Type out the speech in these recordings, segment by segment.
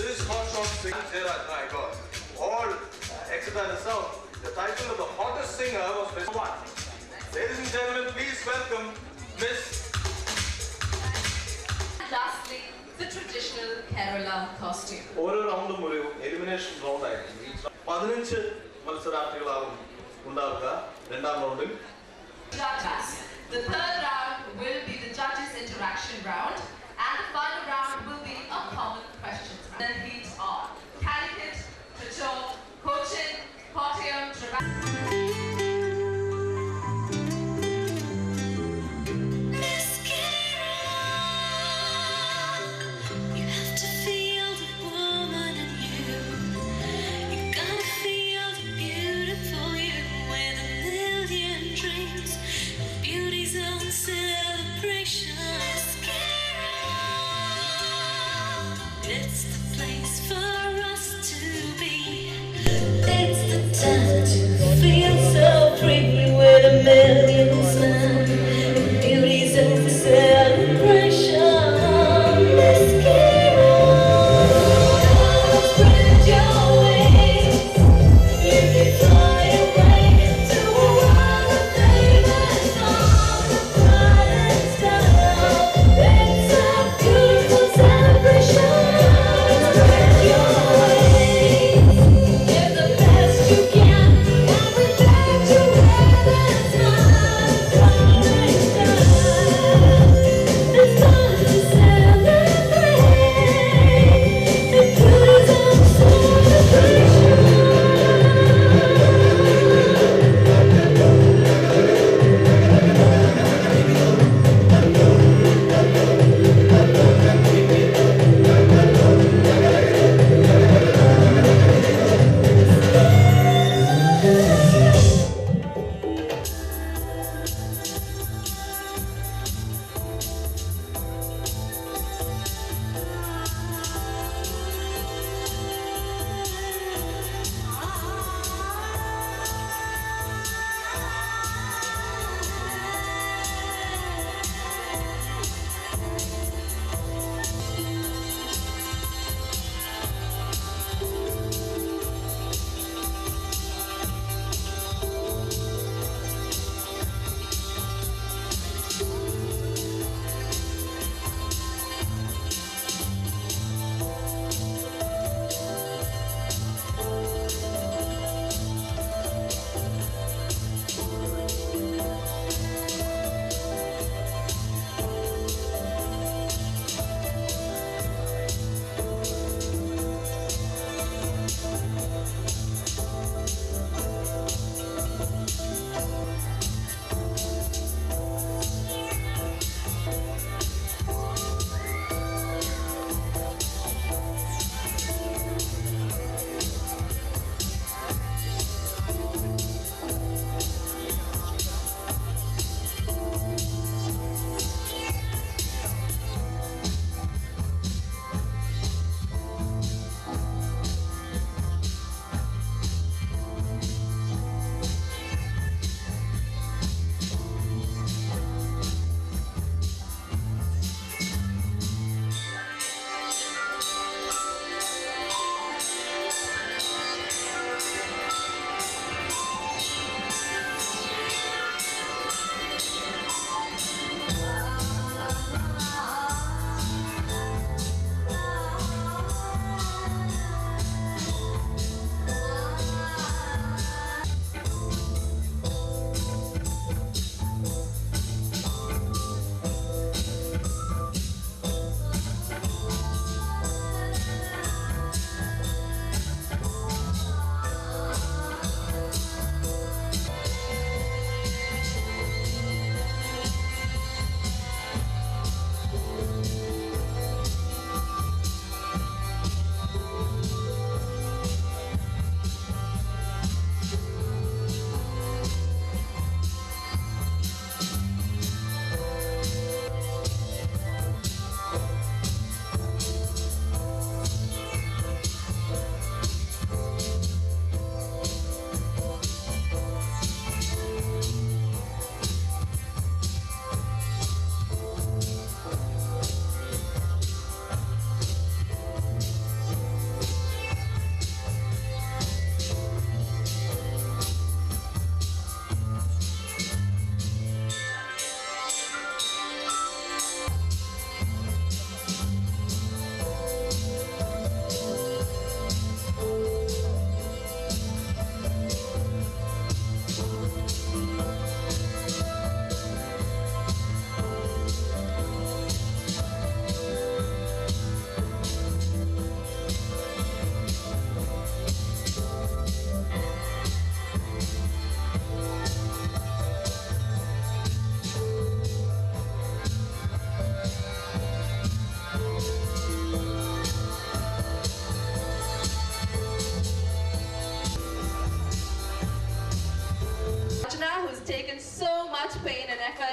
this hot shot singer, Jairaj, my God, all Exeter and South, the title of the hottest singer was Miss One. Ladies and gentlemen, please welcome Miss. And lastly, the traditional Kerala costume. ഓരോ റൗണ്ടും ഒരു elimination round ആയിരിക്കും. 15 മത്സരാർത്ഥികളാവും ഉണ്ടാവുക രണ്ടാം റൗണ്ടിൽ. Judges. The third round will be the judges' interaction round, and the final round will be a common questions round. The heats are Calicut, Trichet, Cochin, Kottayam, Trivandrum. Beauty's own celebration. Mascara.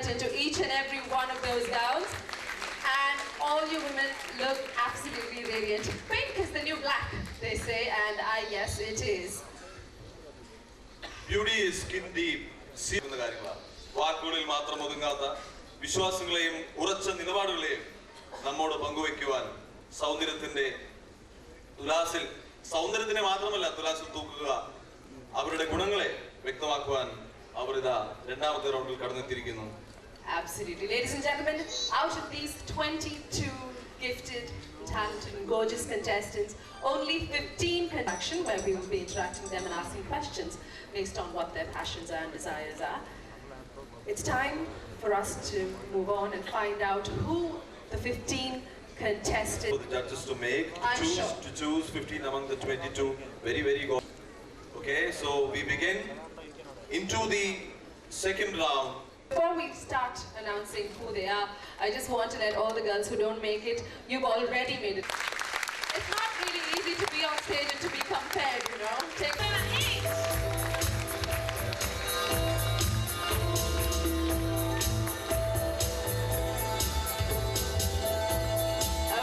effort into each and every one of those gowns. And all you women look absolutely radiant. Pink is the new black, they say, and yes, it is. Beauty is skin deep. വാക്കുകളിൽ മാത്രം ഒതുങ്ങാത്ത വിശ്വാസങ്ങളെയും ഉറച്ച നിലപാടുകളെയും നമ്മോട് പങ്കുവയ്ക്കുവാൻ സൗന്ദര്യത്തിനെ മാത്രമല്ല തുലാസിൽ തൂക്കുക അവരുടെ ഗുണങ്ങളെ വ്യക്തമാക്കുവാൻ അവർ ഇതാ രണ്ടാമത്തെ റൗണ്ടിൽ കടന്നെത്തിയിരിക്കുന്നു. Absolutely. Ladies and gentlemen, out of these 22 gifted, talented and gorgeous contestants, only 15 conduction where we will be interacting them and asking questions based on what their passions and desires are. It's time for us to move on and find out who the 15 contestants for the judges to make to choose 15 among the 22. Very good. Okay, so we begin into the second round. Before we start announcing who they are, I just want to let all the girls who don't make it, you've already made it. It's not really easy to be on stage and to be compared, you know. Take number 8.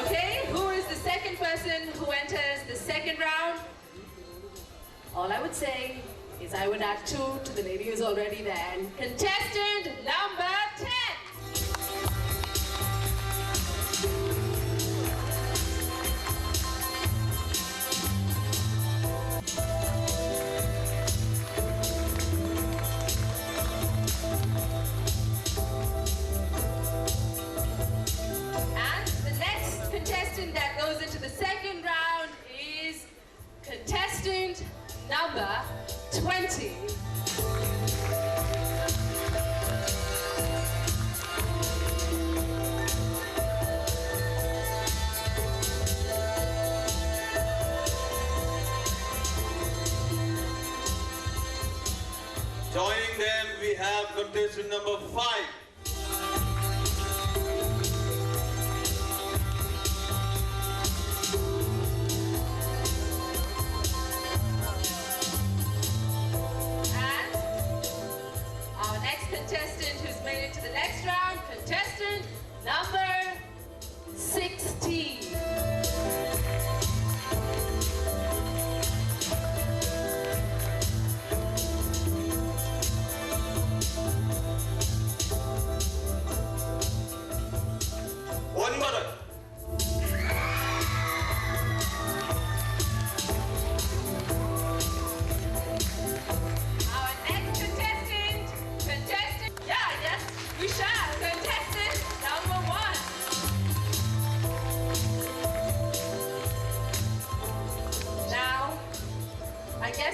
Okay, who is the second person who enters the second round? All I would say is I would add 2 to the lady who's already there. And contestant number 10. And the next contestant that goes into the second round is contestant number 20. Joining them, we have contestant number 5. Contestant who's made it to the next round, contestant number 16.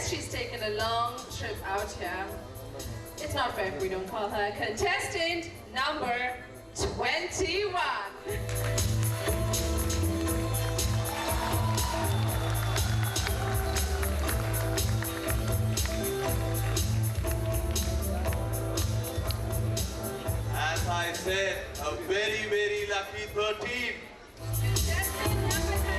She's taken a long trip out here. It's not fair if we don't call her contestant number 21. As I said, a very lucky 13. Contestant number 13.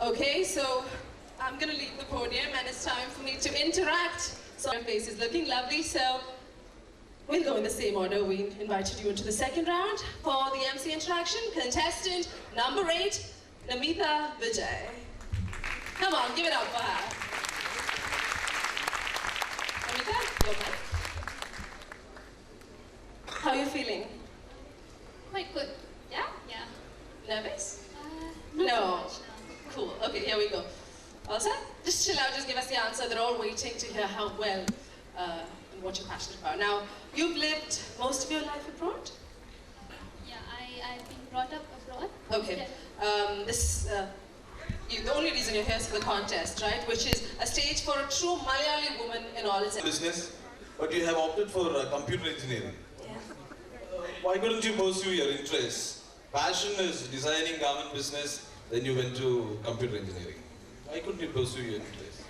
Okay, so I'm going to leave the podium and it's time for me to interact. So your face is looking lovely, so we'll go in the same order. We invited you into the second round for the MC interaction. Contestant number 8, Namitha Vijay. Come on, give it up for her. Namitha, your mic. How are you feeling? Quite good. Yeah? Yeah. Nervous? Not No. so much, no. Cool. Okay, here we go. All set? Just chill out, just give us the answer. They're all waiting to hear how well and what you're passionate about. Now, you've lived most of your life abroad? Yeah, I've been brought up abroad. Okay. Yeah. The only reason you're here is for the contest, right? Which is a stage for a true Malayali woman in all its... Business, but you have opted for computer engineering. Yeah. Why couldn't you pursue your interests passion is designing garment business, then you went to computer engineering. Why couldn't you pursue your interest?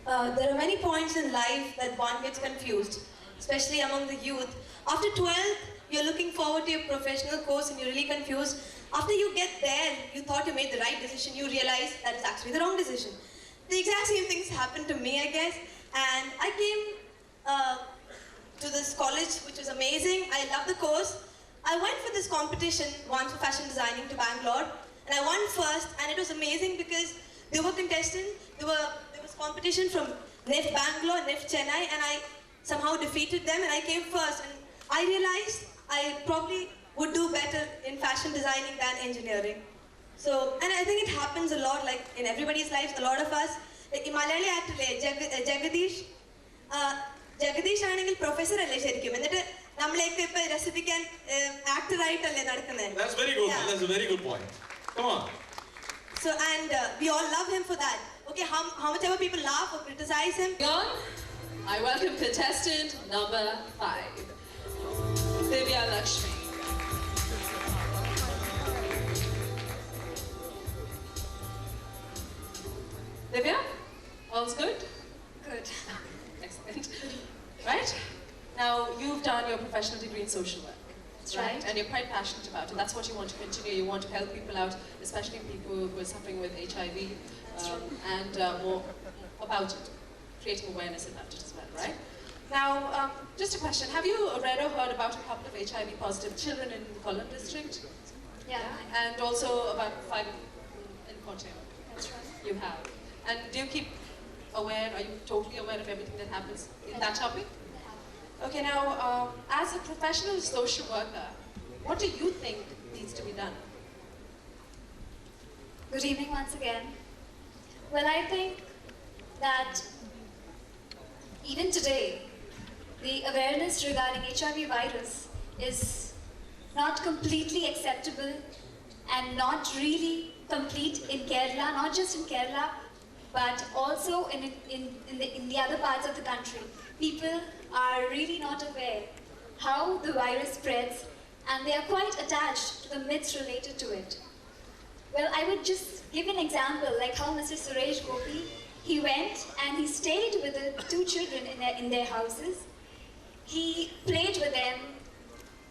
There are many points in life that one gets confused, especially among the youth. After 12th, you're looking forward to your professional course and you're really confused. After you get there, you thought you made the right decision, you realize that it's actually the wrong decision. The exact same things happened to me, I guess. And I came to this college, which was amazing. I loved the course. I went for this competition once for fashion designing to Bangalore, and I won first, and it was amazing because there were contestants, there was competition from NIF Bangalore, NIF Chennai, and I somehow defeated them, and I came first. And I realized I probably would do better in fashion designing than engineering. So, and I think it happens a lot, like in everybody's lives, a lot of us. Like in Malayali actor, Jagadish ആണെങ്കിൽ professor അല്ലേ ശരിക്കും എന്നിട്ട് നമ്മളെയൊക്കെ ഇപ്പൊ രസിപ്പിക്കാൻ actor ആയിട്ടല്ലേ നടക്കുന്നത്. That's very good. Yeah. That's a very good point. Come on. So and we all love him for that. Okay, how much ever people laugh or criticize him. I welcome contestant number 5, Divya Lakshmi. Divya, all's good? Good. Excellent. Right? Now, you've done your professional degree in social work. That's right? And you're quite passionate about it. That's what you want to continue. You want to help people out, especially people who are suffering with HIV, and more about it, creating awareness about it as well, right? Now, just a question. Have you read or heard about a couple of HIV-positive children in the Kollam district? Yeah. And also about 5 in Kottayam? That's right. You have. And do you keep aware, are you totally aware of everything that happens in that topic? Okay, now, as a professional social worker, what do you think needs to be done? Good evening once again. Well, I think that even today, the awareness regarding HIV virus is not completely acceptable and not really complete in Kerala, not just in Kerala, but also in the other parts of the country. People are really not aware how the virus spreads, and they are quite attached to the myths related to it. Well, I would just give an example, like how Mr. Suresh Gopi, he went and he stayed with the 2 children in their houses. He played with them,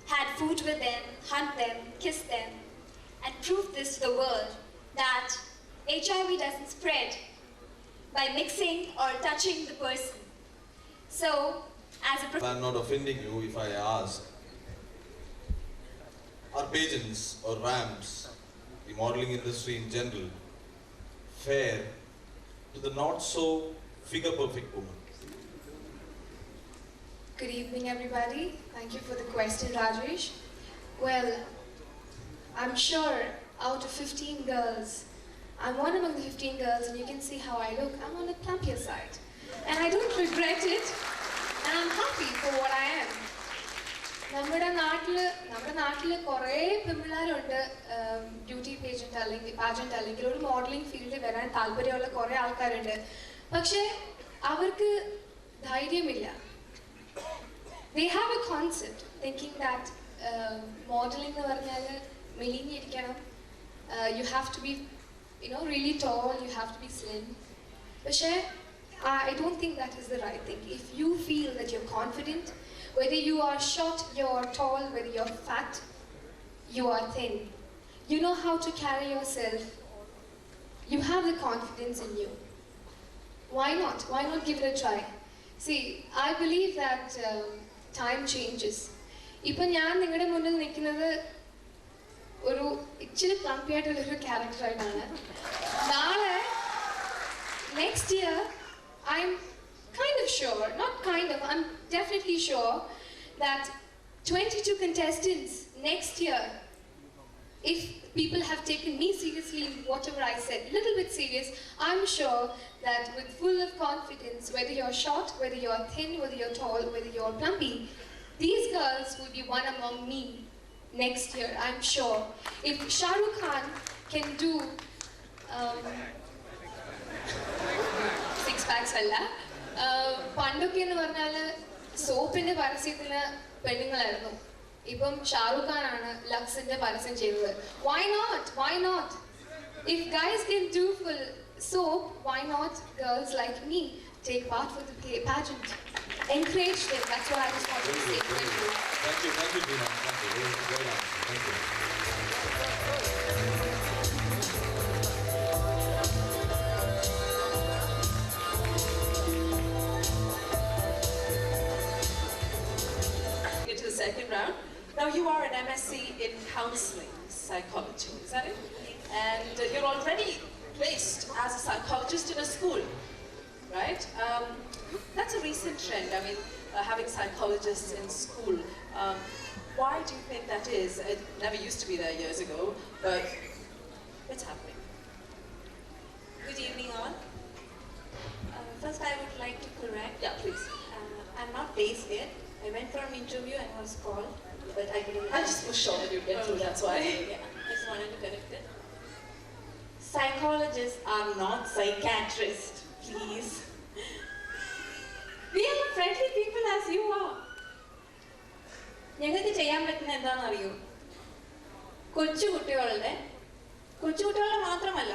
had food with them, hugged them, kissed them, and proved this to the world that HIV doesn't spread by mixing or touching the person. So, as a I'm not offending you if I ask, are pageants or ramps, the modeling industry in general, fair to the not so figure perfect woman? Good evening, everybody. Thank you for the question, Rajesh. Well, I'm sure out of 15 girls, I'm one among the 15 girls, and you can see how I look. I'm on the plumpier side. And I don't regret it, and I'm happy for what I am. നമ്മുടെ നാട്ടിൽ കുറേ പെൺപിള്ളേരുണ്ട് beauty pageant അല്ലെങ്കിൽ ഒരു modelling ഫീൽഡിൽ വരാൻ താല്പര്യമുള്ള കുറേ ആൾക്കാരുണ്ട്. പക്ഷേ അവർക്ക് ധൈര്യമില്ല. They have a concept thinking that modeling എന്ന് പറഞ്ഞാൽ മെലിഞ്ഞിരിക്കണം, you have to be really tall, you have to be slim. But I don't think that is the right thing. If you feel that you're confident, whether you are short, you're tall, whether you're fat, you are thin, you know how to carry yourself, you have the confidence in you. Why not? Why not give it a try? See, I believe that time changes. ഇപ്പം ഞാൻ നിങ്ങളുടെ മുന്നിൽ നിൽക്കുന്നത് ഒരു ഇച്ചിരി പ്ലംപിയായിട്ടുള്ളൊരു ക്യാരക്ടറായിട്ടാണ്. നാളെ next year, I'm kind of sure, not kind of, I'm definitely sure that 22 contestants next year, if people have taken me seriously in whatever I said, a little bit serious, I'm sure that with full of confidence, whether you're short, whether you're thin, whether you're tall, whether you're plumpy, these girls will be one among me next year, I'm sure. If Shah Rukh Khan can do 6 packs അല്ല, പണ്ടൊക്കെ എന്ന് പറഞ്ഞാൽ സോപ്പിന്റെ പരസ്യത്തിന് പെണ്ണുങ്ങളായിരുന്നു. ഇപ്പം ഷാറുഖ് ഖാനാണ് ലക്സിന്റെ പരസ്യം ചെയ്തത്. Why not? Why not? If guys can do full soap, why not girls like me take part for the pageant? Encourage them. That's what I just wanted to say. Thank you. Thank you, Dina. Thank you. Very good answer. Thank you. Into the second round. Now you are an MSc in counseling psychology, is that it? And you're already placed as a psychologist in a school, right? That's a recent trend. I mean, having psychologists in school. Why do you think that is? It never used to be there years ago, but it's happening. Good evening, all. First, I would like to correct. Yeah, please. I'm not based here. I went for an interview and was called, but I couldn't. I just was sure that you'd get through, that's why. Yeah, I just wanted to correct it. Psychologists are not psychiatrists, please. We are the friendly people as you are. ഞങ്ങൾക്ക് ചെയ്യാൻ പറ്റുന്ന എന്താണെന്ന് അറിയോ? കൊച്ചുകുട്ടികളുടെ മാത്രമല്ല,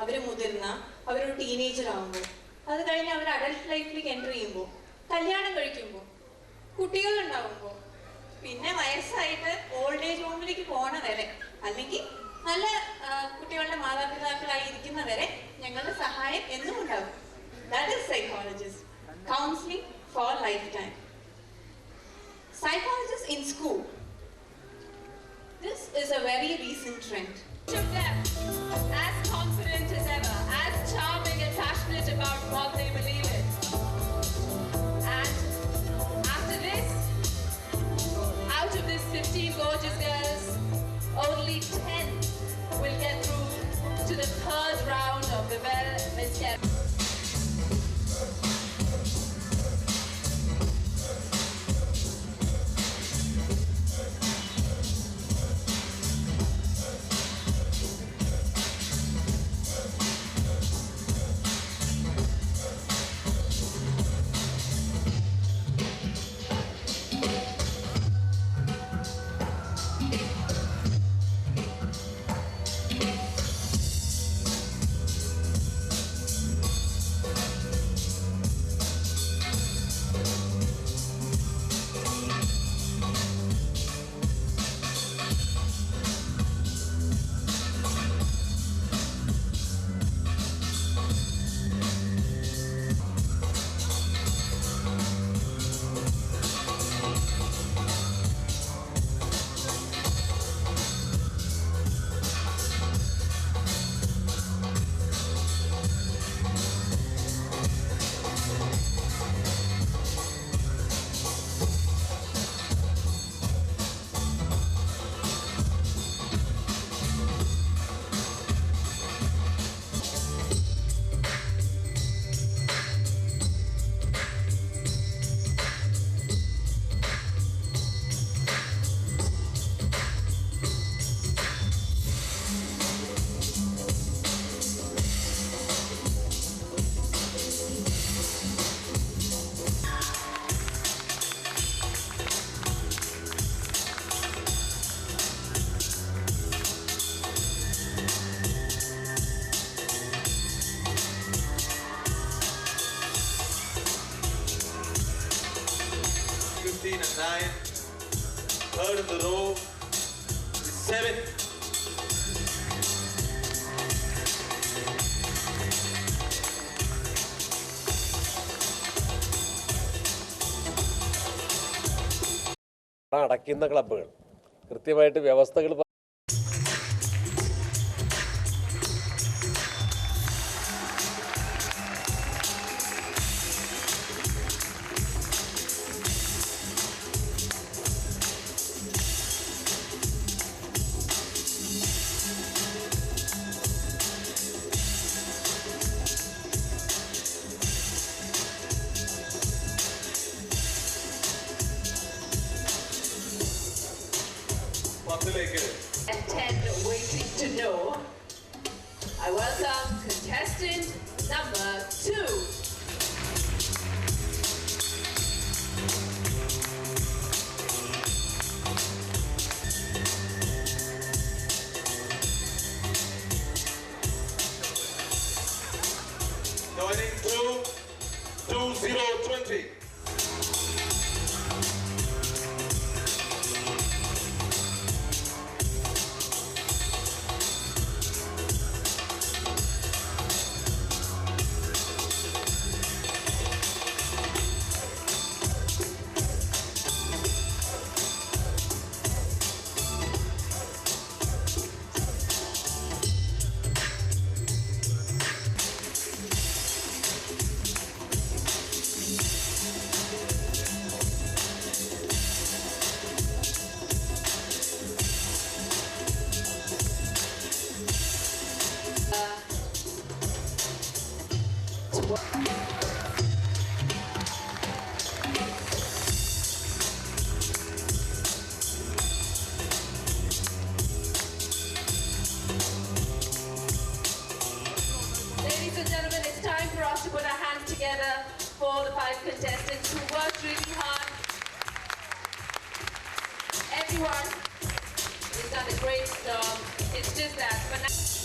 അവർ മുതിർന്ന, അവരൊരു teenager ആകുമ്പോൾ, അത് കഴിഞ്ഞ് അവർ അഡൽട്ട് ലൈഫിലേക്ക് എൻ്റർ ചെയ്യുമ്പോൾ, കല്യാണം കഴിക്കുമ്പോൾ, കുട്ടികളുണ്ടാകുമ്പോൾ, പിന്നെ വയസ്സായിട്ട് ഓൾഡ് ഏജ് ഹോമിലേക്ക് പോണ വരെ, അല്ലെങ്കിൽ നല്ല കുട്ടികളുടെ മാതാപിതാക്കളായി ഇരിക്കുന്നവരെ ഞങ്ങളുടെ സഹായം എന്നും ഉണ്ടാകും. That is psychologist. Counseling for lifetime. Psychologists in school. This is a very recent trend. Each of them as confident as ever, as charming and passionate about what they believe in. And after this, out of this 15 gorgeous girls, only 10 will get through to the third round of the Bell Miss Kerala. Third in the row is 7. അടയ്ക്കുന്ന ക്ലബ്ബുകൾ കൃത്യമായിട്ട് വ്യവസ്ഥകൾ And 10 waiting to know. I welcome contestant number 2. pointing to 2020. Ladies and gentlemen, it's time for us to put our hands together for the 5 contestants who worked really hard. Everyone has done a great job. It's just that.